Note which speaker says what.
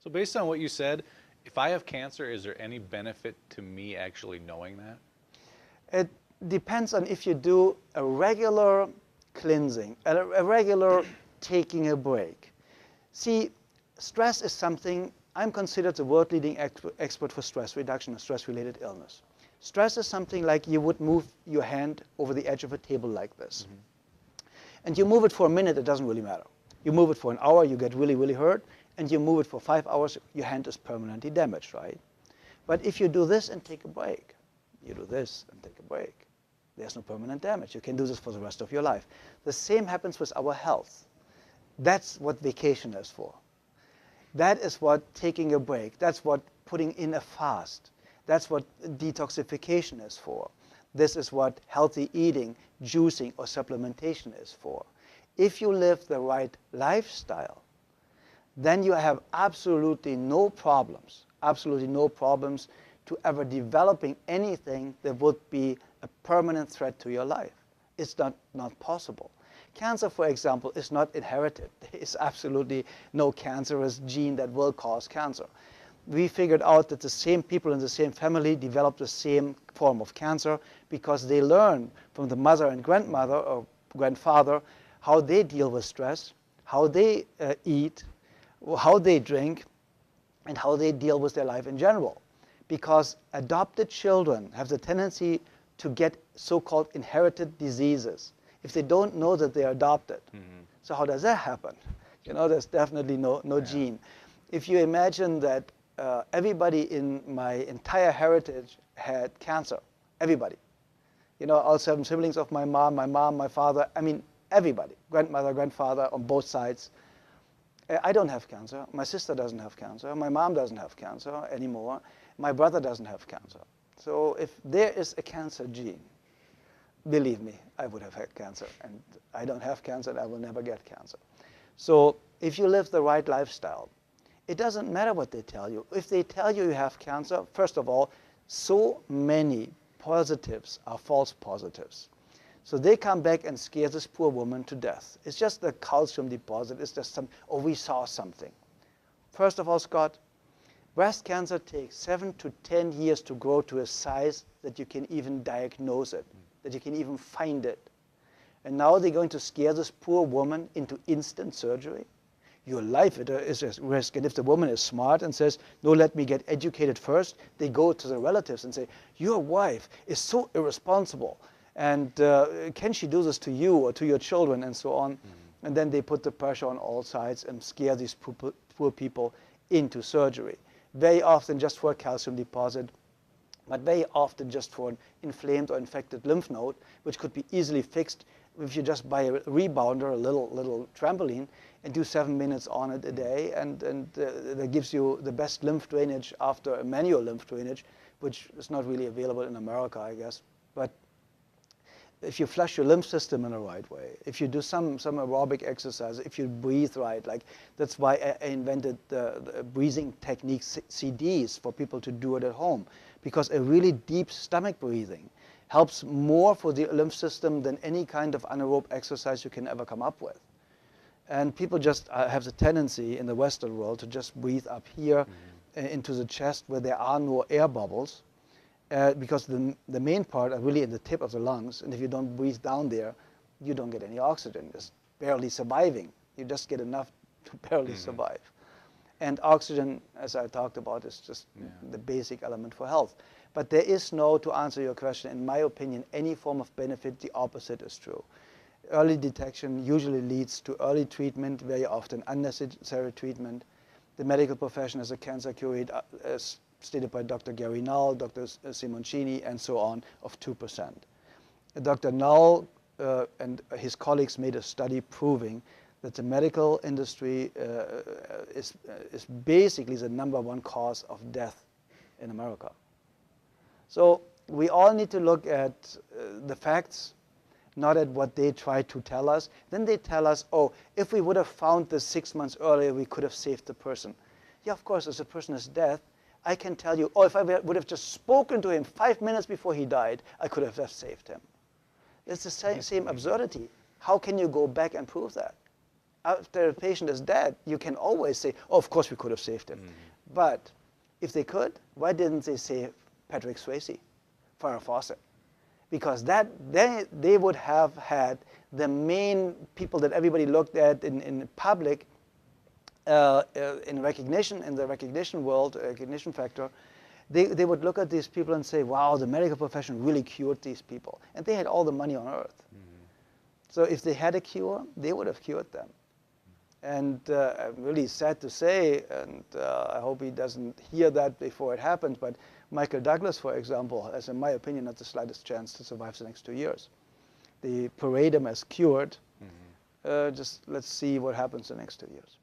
Speaker 1: So based on what you said, if I have cancer, is there any benefit to me actually knowing that?
Speaker 2: It depends on if you do a regular cleansing, a regular taking a break. See, stress is something, I'm considered the world leading expert for stress reduction and stress related illness. Stress is something like you would move your hand over the edge of a table like this. And you move it for a minute, it doesn't really matter. You move it for an hour, you get really, really hurt. And you move it for 5 hours, your hand is permanently damaged, right? But if you do this and take a break, you do this and take a break, there's no permanent damage. You can do this for the rest of your life. The same happens with our health. That's what vacation is for. That is what taking a break, that's what putting in a fast, that's what detoxification is for. This is what healthy eating, juicing, or supplementation is for. If you live the right lifestyle, then you have absolutely no problems to ever developing anything that would be a permanent threat to your life. It's not possible. Cancer, for example, is not inherited. There is absolutely no cancerous gene that will cause cancer. We figured out that the same people in the same family develop the same form of cancer because they learn from the mother and grandmother or grandfather how they deal with stress, how they eat, how they drink, and how they deal with their life in general. Because adopted children have the tendency to get so-called inherited diseases if they don't know that they're adopted. So how does that happen? You know, there's definitely no gene. If you imagine that everybody in my entire heritage had cancer, everybody. You know, all 7 siblings of my mom, my father, I mean, everybody, grandmother, grandfather on both sides. I don't have cancer. My sister doesn't have cancer. My mom doesn't have cancer anymore. My brother doesn't have cancer. So if there is a cancer gene, believe me, I would have had cancer. And I don't have cancer, and I will never get cancer. So if you live the right lifestyle, it doesn't matter what they tell you. If they tell you you have cancer, first of all, so many positives are false positives. So they come back and scare this poor woman to death. It's just the calcium deposit. It's just we saw something. First of all, Scott, breast cancer takes 7 to 10 years to grow to a size that you can even diagnose it, that you can even find it. And now they're going to scare this poor woman into instant surgery. Your life is at risk. And if the woman is smart and says, no, let me get educated first, they go to the relatives and say, your wife is so irresponsible. And can she do this to you or to your children and so on? And then they put the pressure on all sides and scare these poor people into surgery. Very often just for a calcium deposit, but very often just for an inflamed or infected lymph node, which could be easily fixed if you just buy a rebounder, a little trampoline, and do 7 minutes on it a day, and that gives you the best lymph drainage after a manual lymph drainage, which is not really available in America, I guess. But if you flush your lymph system in the right way, if you do some aerobic exercise, if you breathe right, like that's why I invented the breathing technique CDs for people to do it at home, because a really deep stomach breathing helps more for the lymph system than any kind of anaerobic exercise you can ever come up with. And people just have the tendency in the Western world to just breathe up here into the chest where there are no air bubbles. Because the main part are really in the tip of the lungs, and if you don't breathe down there, you don't get any oxygen. Just barely surviving. You just get enough to barely survive. And oxygen, as I talked about, is just the basic element for health. But there is no, to answer your question, in my opinion, any form of benefit. The opposite is true. Early detection usually leads to early treatment, very often unnecessary treatment. The medical profession has a cancer cure rate, as stated by Dr. Gary Null, Dr. Simoncini, and so on, of 2%. Dr. Null and his colleagues made a study proving that the medical industry is basically the #1 cause of death in America. So we all need to look at the facts, not at what they try to tell us. Then they tell us, oh, if we would have found this 6 months earlier, we could have saved the person. Yeah, of course, as a person is dead, I can tell you, oh, if I would have just spoken to him 5 minutes before he died, I could have saved him. It's the same absurdity. How can you go back and prove that? after a patient is dead, you can always say, oh, of course we could have saved him. But if they could, why didn't they save Patrick Swayze, Farrah Fawcett? Because they would have had the main people that everybody looked at in public in recognition, in the recognition world, recognition factor. They would look at these people and say, wow, the medical profession really cured these people. And they had all the money on earth. So if they had a cure, they would have cured them. And I'm really sad to say, and I hope he doesn't hear that before it happens, but Michael Douglas, for example, has, in my opinion, not the slightest chance to survive the next 2 years. They parade him as cured. Just let's see what happens the next 2 years.